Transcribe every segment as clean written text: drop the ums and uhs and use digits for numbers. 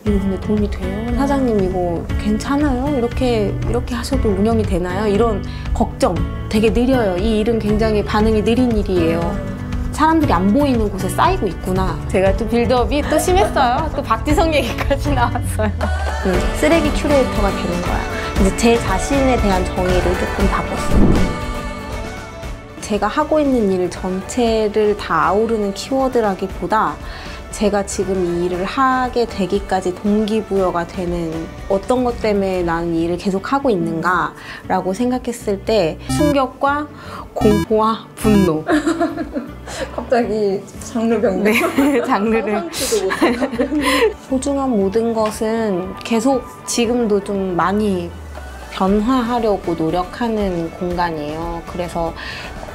이거 근데 도움이 돼요? 사장님 이거 괜찮아요? 이렇게 하셔도 운영이 되나요? 이런 걱정 되게 느려요. 이 일은 굉장히 반응이 느린 일이에요. 사람들이 안 보이는 곳에 쌓이고 있구나. 제가 또 빌드업이 또 심했어요. 또 박지성 얘기까지 나왔어요. 쓰레기 큐레이터가 되는 거야. 이제 제 자신에 대한 정의를 조금 바꿨어요. 제가 하고 있는 일 전체를 다 아우르는 키워드라기보다 제가 지금 이 일을 하게 되기까지 동기부여가 되는 어떤 것 때문에 나는 이 일을 계속 하고 있는가 라고 생각했을 때 충격과 공포와 분노. 갑자기 장르 변경. 네, 장르를. 상상치도 못한. 소중한 모든 것은 계속 지금도 좀 많이 변화하려고 노력하는 공간이에요. 그래서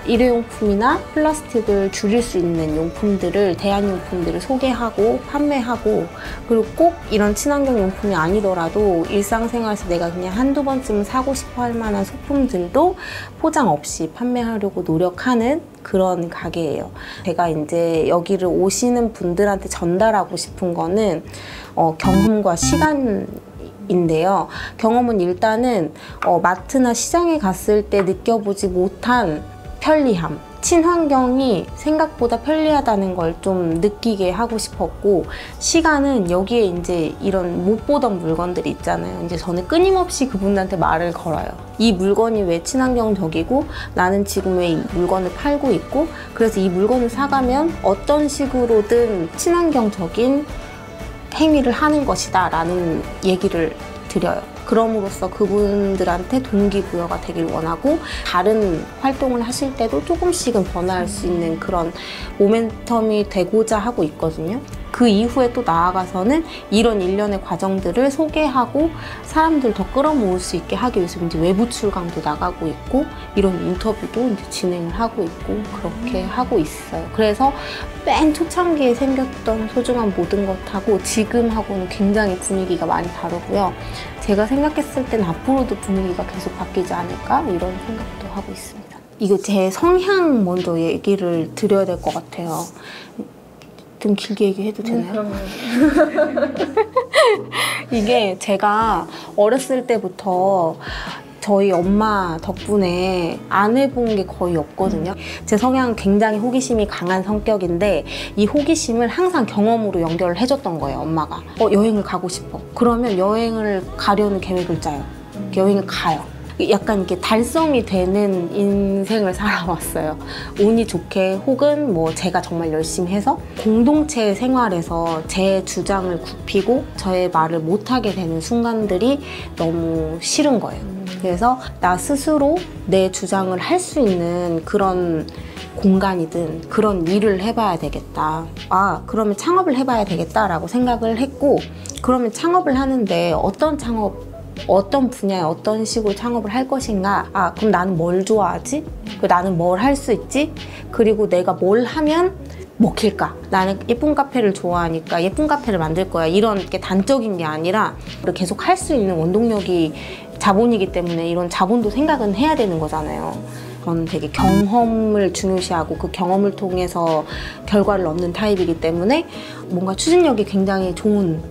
일회용품이나 플라스틱을 줄일 수 있는 용품들을, 대한용품들을 소개하고 판매하고, 그리고 꼭 이런 친환경 용품이 아니더라도 일상생활에서 내가 그냥 한두 번쯤 사고 싶어 할 만한 소품들도 포장 없이 판매하려고 노력하는 그런 가게예요. 제가 이제 여기를 오시는 분들한테 전달하고 싶은 거는 경험과 시간 인데요. 경험은 일단은 마트나 시장에 갔을 때 느껴보지 못한 편리함, 친환경이 생각보다 편리하다는 걸 좀 느끼게 하고 싶었고, 시간은 여기에 이제 이런 못 보던 물건들이 있잖아요. 이제 저는 끊임없이 그분들한테 말을 걸어요. 이 물건이 왜 친환경적이고 나는 지금 왜 이 물건을 팔고 있고, 그래서 이 물건을 사가면 어떤 식으로든 친환경적인 행위를 하는 것이다 라는 얘기를 드려요. 그럼으로써 그분들한테 동기부여가 되길 원하고, 다른 활동을 하실 때도 조금씩은 변화할 수 있는 그런 모멘텀이 되고자 하고 있거든요. 그 이후에 또 나아가서는 이런 일련의 과정들을 소개하고 사람들 더 끌어모을 수 있게 하기 위해서 이제 외부 출강도 나가고 있고, 이런 인터뷰도 이제 진행을 하고 있고, 그렇게 하고 있어요. 그래서 맨 초창기에 생겼던 소중한 모든 것하고 지금하고는 굉장히 분위기가 많이 다르고요. 제가 생각했을 땐 앞으로도 분위기가 계속 바뀌지 않을까? 이런 생각도 하고 있습니다. 이거 제 성향 먼저 얘기를 드려야 될 것 같아요. 좀 길게 얘기해도 되나요? 이게 제가 어렸을 때부터 저희 엄마 덕분에 안 해본 게 거의 없거든요. 제 성향은 굉장히 호기심이 강한 성격인데, 이 호기심을 항상 경험으로 연결을 해줬던 거예요, 엄마가. 여행을 가고 싶어. 그러면 여행을 가려는 계획을 짜요. 여행을 가요. 약간 이렇게 달성이 되는 인생을 살아왔어요. 운이 좋게, 혹은 뭐 제가 정말 열심히 해서 공동체 생활에서 제 주장을 굽히고 저의 말을 못하게 되는 순간들이 너무 싫은 거예요. 그래서 나 스스로 내 주장을 할 수 있는 그런 공간이든 그런 일을 해봐야 되겠다. 그러면 창업을 해봐야 되겠다라고 생각을 했고, 그러면 창업을 하는데 어떤 분야에 어떤 식으로 창업을 할 것인가? 그럼 나는 뭘 좋아하지? 나는 뭘 할 수 있지? 그리고 내가 뭘 하면 먹힐까? 나는 예쁜 카페를 좋아하니까 예쁜 카페를 만들 거야. 이런 게 단적인 게 아니라 계속 할 수 있는 원동력이 자본이기 때문에 이런 자본도 생각은 해야 되는 거잖아요. 저는 되게 경험을 중요시하고 그 경험을 통해서 결과를 얻는 타입이기 때문에 뭔가 추진력이 굉장히 좋은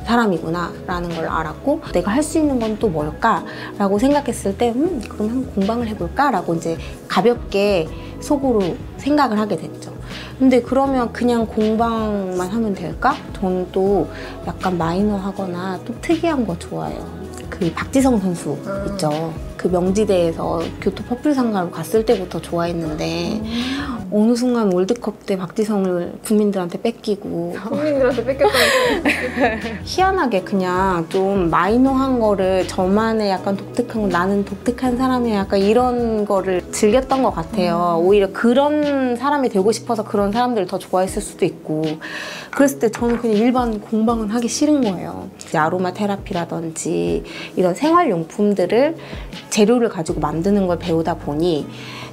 사람이구나 라는 걸 알았고, 내가 할 수 있는 건 또 뭘까? 라고 생각했을 때 그럼 한번 공방을 해볼까? 라고 이제 가볍게 속으로 생각을 하게 됐죠. 근데 그러면 그냥 공방만 하면 될까? 저는 또 약간 마이너하거나 또 특이한 거 좋아해요. 그 박지성 선수 있죠. 그 명지대에서 교토 퍼플상가로 갔을 때부터 좋아했는데 어느 순간 월드컵 때 박지성을 국민들한테 뺏기고 국민들한테 뺏겼다는 희한하게 그냥 좀 마이너한 거를 저만의 약간 독특한 거, 나는 독특한 사람이야, 약간 이런 거를 즐겼던 것 같아요. 오히려 그런 사람이 되고 싶어서 그런 사람들을 더 좋아했을 수도 있고, 그랬을 때 저는 그냥 일반 공방은 하기 싫은 거예요. 이제 아로마 테라피라든지 이런 생활용품들을 재료를 가지고 만드는 걸 배우다 보니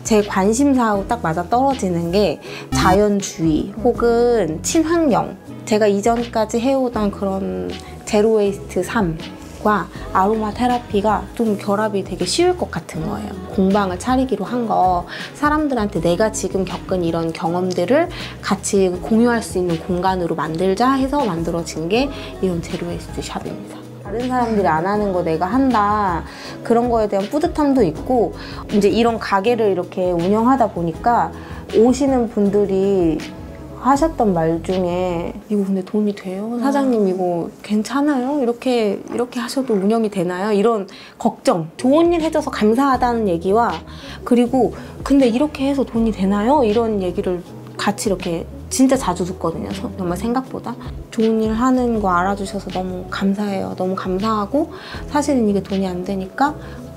제 관심사하고 딱 맞아 떨어지는 게 자연주의 혹은 친환경, 제가 이전까지 해오던 그런 제로웨이스트 삶, 과 아로마 테라피가 좀 결합이 되게 쉬울 것 같은 거예요. 공방을 차리기로 한 거, 사람들한테 내가 지금 겪은 이런 경험들을 같이 공유할 수 있는 공간으로 만들자 해서 만들어진 게 이런 제로웨이스트 샵입니다. 다른 사람들이 안 하는 거 내가 한다, 그런 거에 대한 뿌듯함도 있고, 이제 이런 가게를 이렇게 운영하다 보니까 오시는 분들이 하셨던 말 중에 이거 근데 돈이 돼요? 사장님 이거 괜찮아요? 이렇게 하셔도 운영이 되나요? 이런 걱정, 좋은 일 해줘서 감사하다는 얘기와, 그리고 근데 이렇게 해서 돈이 되나요? 이런 얘기를 같이 이렇게 진짜 자주 듣거든요. 정말 생각보다. 좋은 일 하는 거 알아주셔서 너무 감사해요. 너무 감사하고, 사실은 이게 돈이 안 되니까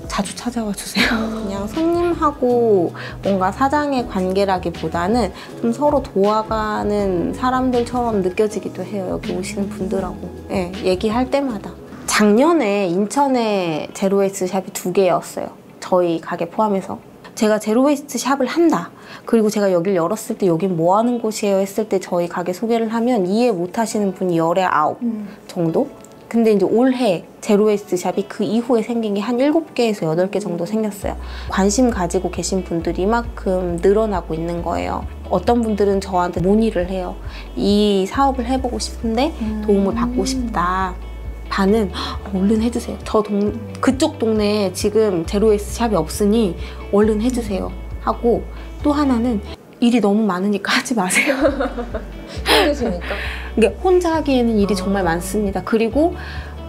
자주 찾아와 주세요. 그냥 손님하고 뭔가 사장의 관계라기보다는 좀 서로 도와가는 사람들처럼 느껴지기도 해요. 여기 오시는 분들하고. 네, 얘기할 때마다. 작년에 인천에 제로웨이스트 샵이 2개였어요. 저희 가게 포함해서. 제가 제로웨이스트 샵을 한다, 그리고 제가 여길 열었을 때 여긴 뭐 하는 곳이에요 했을 때 저희 가게 소개를 하면 이해 못 하시는 분이 10에 9 정도? 근데 이제 올해 제로웨이스트 샵이 그 이후에 생긴 게 한 7개에서 8개 정도 생겼어요. 관심 가지고 계신 분들이 이만큼 늘어나고 있는 거예요. 어떤 분들은 저한테 문의를 해요. 이 사업을 해보고 싶은데 도움을 받고 싶다. 반은 얼른 해주세요. 그쪽 동네에 지금 제로웨이스트 샵이 없으니 얼른 해주세요 하고, 또 하나는 일이 너무 많으니까 하지 마세요. 힘드시니까? 그러니까 혼자 하기에는 일이 정말 많습니다. 그리고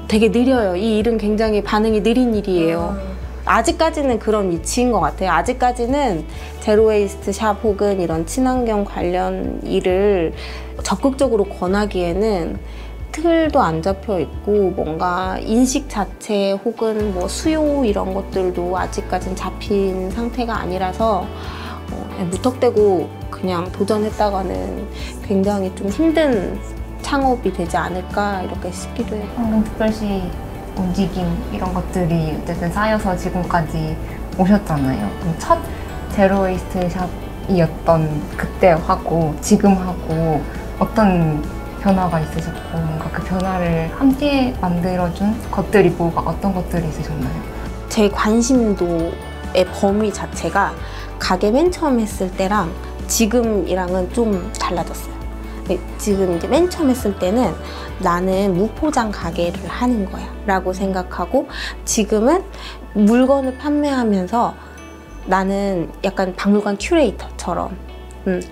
되게 느려요. 이 일은 굉장히 반응이 느린 일이에요. 아직까지는 그런 위치인 것 같아요. 아직까지는 제로웨이스트 샵 혹은 이런 친환경 관련 일을 적극적으로 권하기에는 틀도 안 잡혀 있고, 뭔가 인식 자체 혹은 뭐 수요 이런 것들도 아직까지는 잡힌 상태가 아니라서 무턱대고 그냥 도전했다가는 굉장히 좀 힘든 창업이 되지 않을까 이렇게 싶기도 해요. 특별시 움직임 이런 것들이 어쨌든 쌓여서 지금까지 오셨잖아요. 그럼 첫 제로웨이스트 샵이었던 그때하고 지금하고 어떤 변화가 있으셨고, 뭔가 그 변화를 함께 만들어준 것들이 어떤 것들이 있으셨나요? 제 관심도의 범위 자체가 가게 맨 처음 했을 때랑 지금이랑은 좀 달라졌어요. 지금 이제 맨 처음 했을 때는 나는 무포장 가게를 하는 거야 라고 생각하고, 지금은 물건을 판매하면서 나는 약간 박물관 큐레이터처럼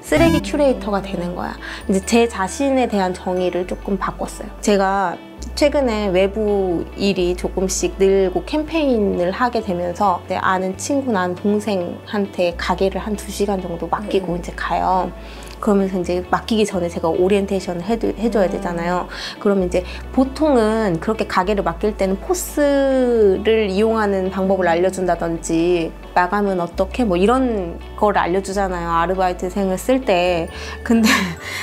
쓰레기 큐레이터가 되는 거야. 이제 제 자신에 대한 정의를 조금 바꿨어요. 제가 최근에 외부 일이 조금씩 늘고 캠페인을 하게 되면서 내 아는 친구나 아는 동생한테 가게를 한 2시간 정도 맡기고 이제 가요. 그러면서 이제 맡기기 전에 제가 오리엔테이션을 해줘야 되잖아요. 그러면 이제 보통은 그렇게 가게를 맡길 때는 포스를 이용하는 방법을 알려준다든지, 마감은 어떻게 뭐 이런 걸 알려주잖아요, 아르바이트생을 쓸 때. 근데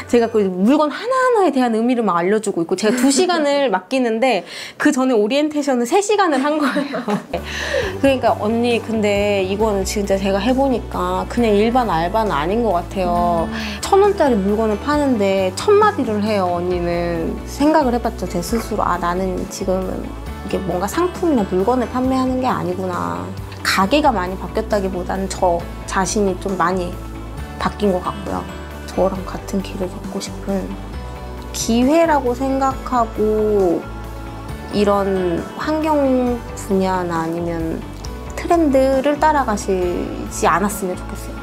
제가 그 물건 하나하나에 대한 의미를 막 알려주고 있고, 제가 2시간을 맡기는데 그 전에 오리엔테이션을 3시간을 한 거예요. 그러니까 언니 근데 이거는 진짜 제가 해보니까 그냥 일반 알바는 아닌 것 같아요. 1,000원짜리 물건을 파는데 1000마디를 해요. 언니는. 생각을 해봤죠, 제 스스로. 아, 나는 지금은 이게 뭔가 상품이나 물건을 판매하는 게 아니구나. 가게가 많이 바뀌었다기보다는 저 자신이 좀 많이 바뀐 것 같고요. 저랑 같은 길을 걷고 싶은 기회라고 생각하고, 이런 환경 분야나 아니면 트렌드를 따라가시지 않았으면 좋겠어요.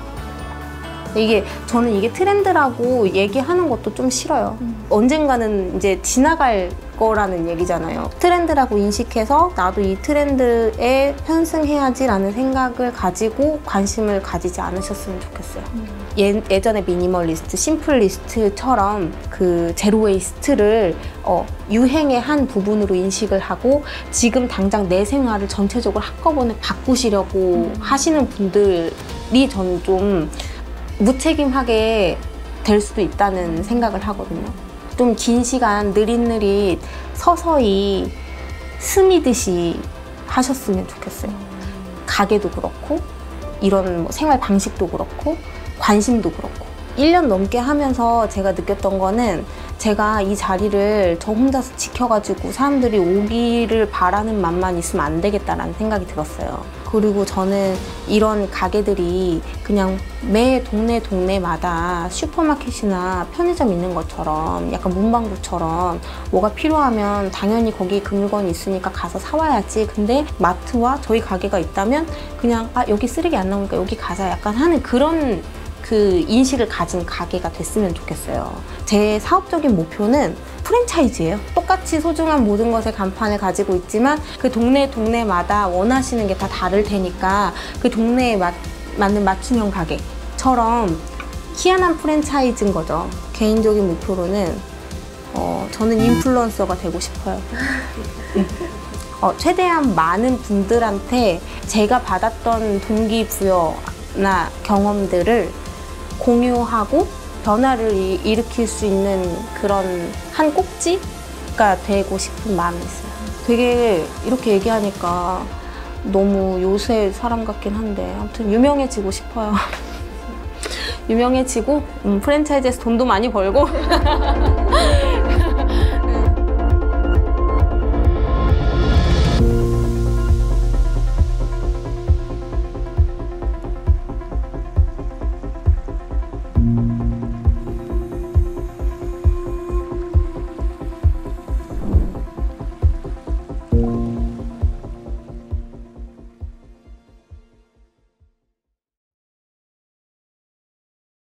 저는 이게 트렌드라고 얘기하는 것도 좀 싫어요. 언젠가는 이제 지나갈 거라는 얘기잖아요. 트렌드라고 인식해서 나도 이 트렌드에 편승해야지라는 생각을 가지고 관심을 가지지 않으셨으면 좋겠어요. 예전에 미니멀리스트, 심플리스트처럼 그 제로웨이스트를 유행의 한 부분으로 인식을 하고 지금 당장 내 생활을 전체적으로 한꺼번에 바꾸시려고 하시는 분들이 저는 좀 무책임하게 될 수도 있다는 생각을 하거든요. 좀 긴 시간 느릿느릿 서서히 스미듯이 하셨으면 좋겠어요. 가게도 그렇고 이런 뭐 생활 방식도 그렇고 관심도 그렇고 1년 넘게 하면서 제가 느꼈던 거는 제가 이 자리를 저 혼자서 지켜가지고 사람들이 오기를 바라는 맘만 있으면 안 되겠다라는 생각이 들었어요. 그리고 저는 이런 가게들이 그냥 매 동네마다 슈퍼마켓이나 편의점 있는 것처럼 약간 문방구처럼 뭐가 필요하면 당연히 거기 그 물건이 있으니까 가서 사와야지. 근데 마트와 저희 가게가 있다면 그냥 여기 쓰레기 안 나오니까 여기 가자 약간 하는 그런 그 인식을 가진 가게가 됐으면 좋겠어요. 제 사업적인 목표는 프랜차이즈예요. 똑같이 소중한 모든 것의 간판을 가지고 있지만 그 동네마다 원하시는 게 다 다를 테니까 그 동네에 맞는 맞춤형 가게처럼 희한한 프랜차이즈인 거죠. 개인적인 목표로는 저는 인플루언서가 되고 싶어요. 최대한 많은 분들한테 제가 받았던 동기부여나 경험들을 공유하고 변화를 일으킬 수 있는 그런 한 꼭지가 되고 싶은 마음이 있어요. 되게 이렇게 얘기하니까 너무 요새 사람 같긴 한데 아무튼 유명해지고 싶어요. 유명해지고 프랜차이즈에서 돈도 많이 벌고